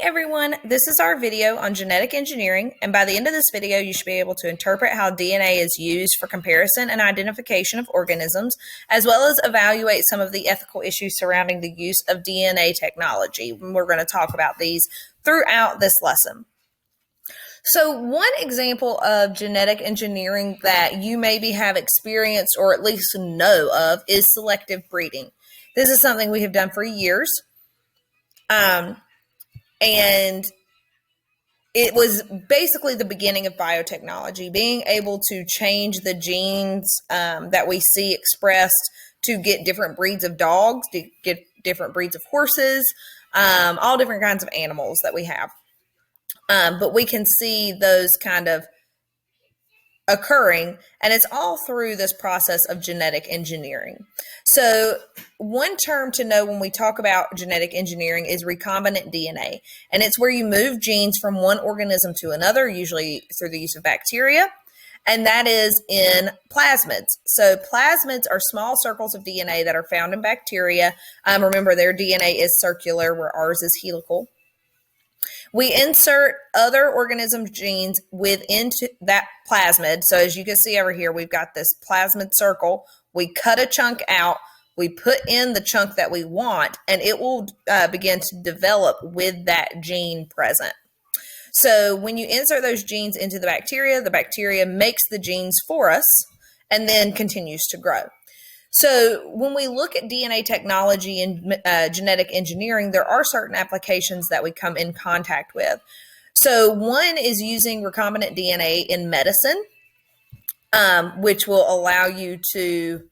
everyone, this is our video on genetic engineering, and by the end of this video you should be able to interpret how DNA is used for comparison and identification of organisms, as well as evaluate some of the ethical issues surrounding the use of DNA technology. We're going to talk about these throughout this lesson. So one example of genetic engineering that you maybe have experienced or at least know of is selective breeding. This is something we have done for years. And it was basically the beginning of biotechnology, being able to change the genes that we see expressed to get different breeds of dogs, to get different breeds of horses, all different kinds of animals that we have. But we can see those kind of occurring, and it's all through this process of genetic engineering. So one term to know when we talk about genetic engineering is recombinant DNA, and it's where you move genes from one organism to another, usually through the use of bacteria, and that is in plasmids. So plasmids are small circles of DNA that are found in bacteria. Remember, their DNA is circular, where ours is helical. We insert other organism genes within that plasmid. So as you can see over here, we've got this plasmid circle. We cut a chunk out, we put in the chunk that we want, and it will begin to develop with that gene present. So when you insert those genes into the bacteria makes the genes for us and then continues to grow. So when we look at DNA technology and genetic engineering, there are certain applications that we come in contact with. So one is using recombinant DNA in medicine, which will allow you to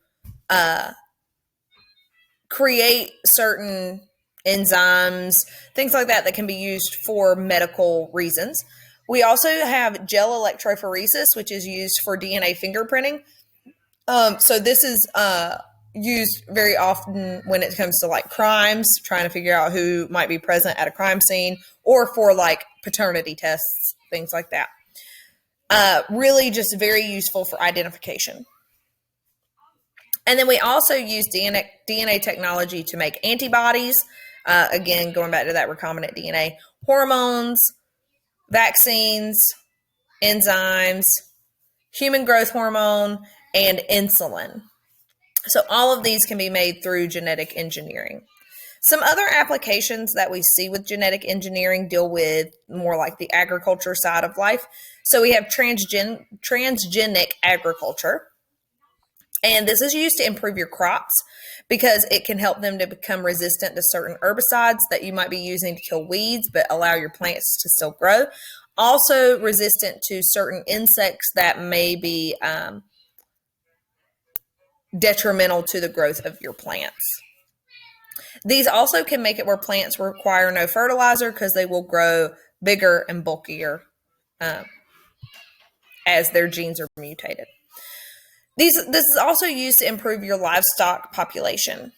create certain enzymes, things like that can be used for medical reasons. We also have gel electrophoresis, which is used for DNA fingerprinting. So this is used very often when it comes to like crimes, trying to figure out who might be present at a crime scene, or for like paternity tests, things like that. Really just very useful for identification. And then we also use DNA technology to make antibodies. Again, going back to that recombinant DNA, hormones, vaccines, enzymes, human growth hormone, and insulin. So all of these can be made through genetic engineering. Some other applications that we see with genetic engineering deal with more like the agriculture side of life. So we have transgenic agriculture. And this is used to improve your crops because it can help them to become resistant to certain herbicides that you might be using to kill weeds, but allow your plants to still grow. Also resistant to certain insects that may be detrimental to the growth of your plants. These also can make it where plants require no fertilizer because they will grow bigger and bulkier as their genes are mutated. This is also used to improve your livestock population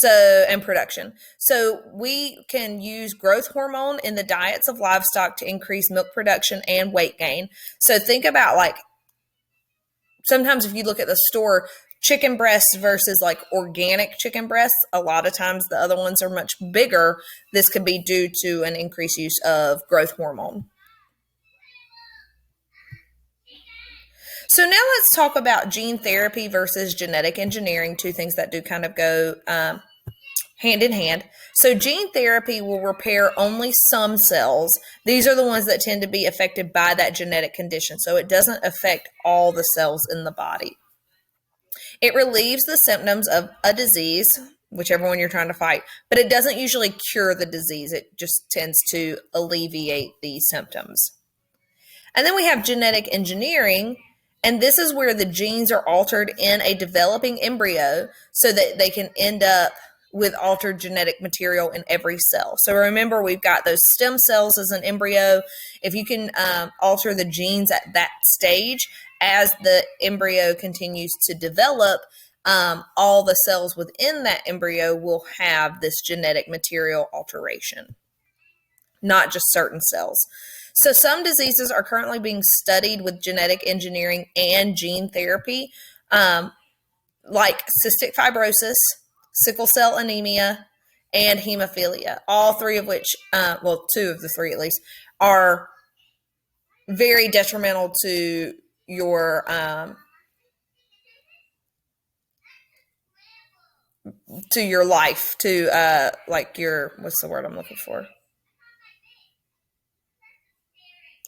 and production. So we can use growth hormone in the diets of livestock to increase milk production and weight gain. So think about like sometimes if you look at the store, chicken breasts versus like organic chicken breasts, a lot of times the other ones are much bigger. This could be due to an increased use of growth hormone. So now let's talk about gene therapy versus genetic engineering, two things that do kind of go hand in hand. So gene therapy will repair only some cells. These are the ones that tend to be affected by that genetic condition. So it doesn't affect all the cells in the body. It relieves the symptoms of a disease, whichever one you're trying to fight, but it doesn't usually cure the disease. It just tends to alleviate the symptoms. And then we have genetic engineering, and this is where the genes are altered in a developing embryo so that they can end up with altered genetic material in every cell. So remember, we've got those stem cells as an embryo. If you can alter the genes at that stage, as the embryo continues to develop, all the cells within that embryo will have this genetic material alteration, not just certain cells. So some diseases are currently being studied with genetic engineering and gene therapy, like cystic fibrosis, sickle cell anemia, and hemophilia, all three of which, two of the three at least, are very detrimental to your life, to like your, what's the word I'm looking for?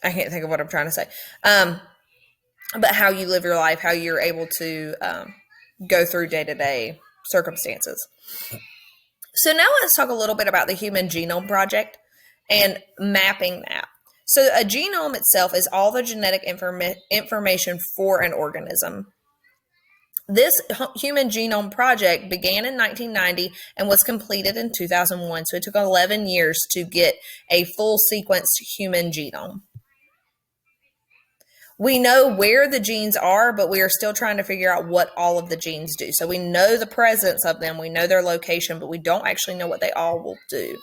I can't think of what I'm trying to say. But how you live your life, how you're able to go through day-to-day circumstances. So now let's talk a little bit about the Human Genome Project and mapping that. So a genome itself is all the genetic information for an organism. This Human Genome Project began in 1990 and was completed in 2001. So it took 11 years to get a full sequenced human genome. We know where the genes are, but we are still trying to figure out what all of the genes do. So we know the presence of them, we know their location, but we don't actually know what they all will do.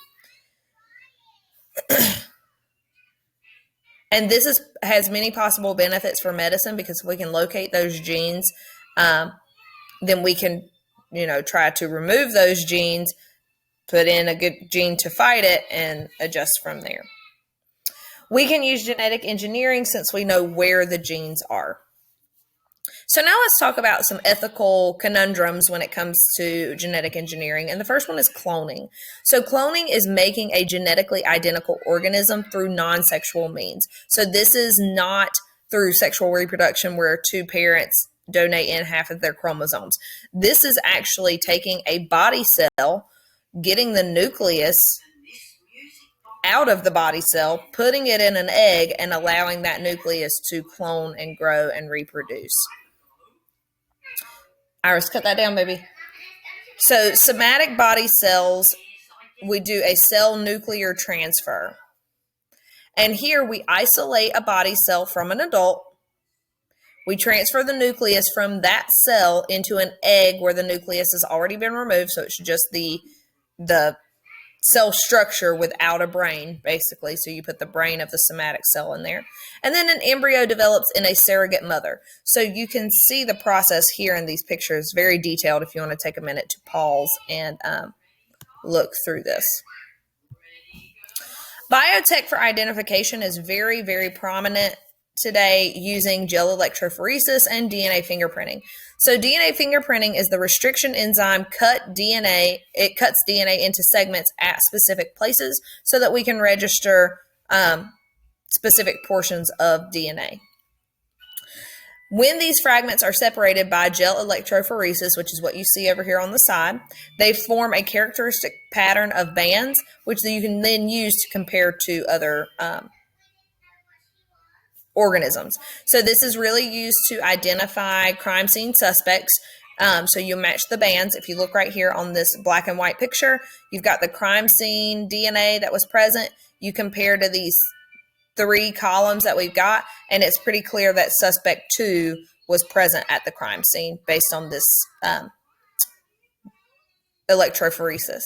And this has many possible benefits for medicine, because if we can locate those genes, then we can, try to remove those genes, put in a good gene to fight it, and adjust from there. We can use genetic engineering since we know where the genes are. So now let's talk about some ethical conundrums when it comes to genetic engineering. And the first one is cloning. So cloning is making a genetically identical organism through non-sexual means. So this is not through sexual reproduction where two parents donate in half of their chromosomes. This is actually taking a body cell, getting the nucleus out of the body cell, putting it in an egg, and allowing that nucleus to clone and grow and reproduce. Iris, cut that down, baby. So somatic body cells, we do a cell nuclear transfer. And here we isolate a body cell from an adult. We transfer the nucleus from that cell into an egg where the nucleus has already been removed, so it's just the cell structure without a brain, basically. So you put the brain of the somatic cell in there. And then an embryo develops in a surrogate mother. So you can see the process here in these pictures, very detailed, if you want to take a minute to pause and look through this. Biotech for identification is very, very prominent today, using gel electrophoresis and DNA fingerprinting. So DNA fingerprinting is the restriction enzyme cuts DNA into segments at specific places so that we can register specific portions of DNA. When these fragments are separated by gel electrophoresis, which is what you see over here on the side, they form a characteristic pattern of bands, which you can then use to compare to other organisms. So this is really used to identify crime scene suspects. So you match the bands. If you look right here on this black and white picture, you've got the crime scene DNA that was present. You compare to these three columns that we've got, and it's pretty clear that suspect 2 was present at the crime scene based on this electrophoresis.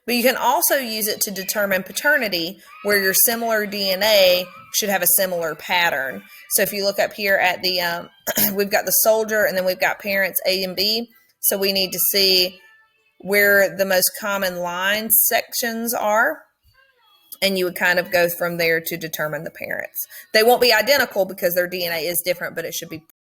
But you can also use it to determine paternity, where your similar DNA should have a similar pattern. So if you look up here at the, we've got the soldier, and then we've got parents A and B. So we need to see where the most common line sections are. And you would kind of go from there to determine the parents. They won't be identical because their DNA is different, but it should be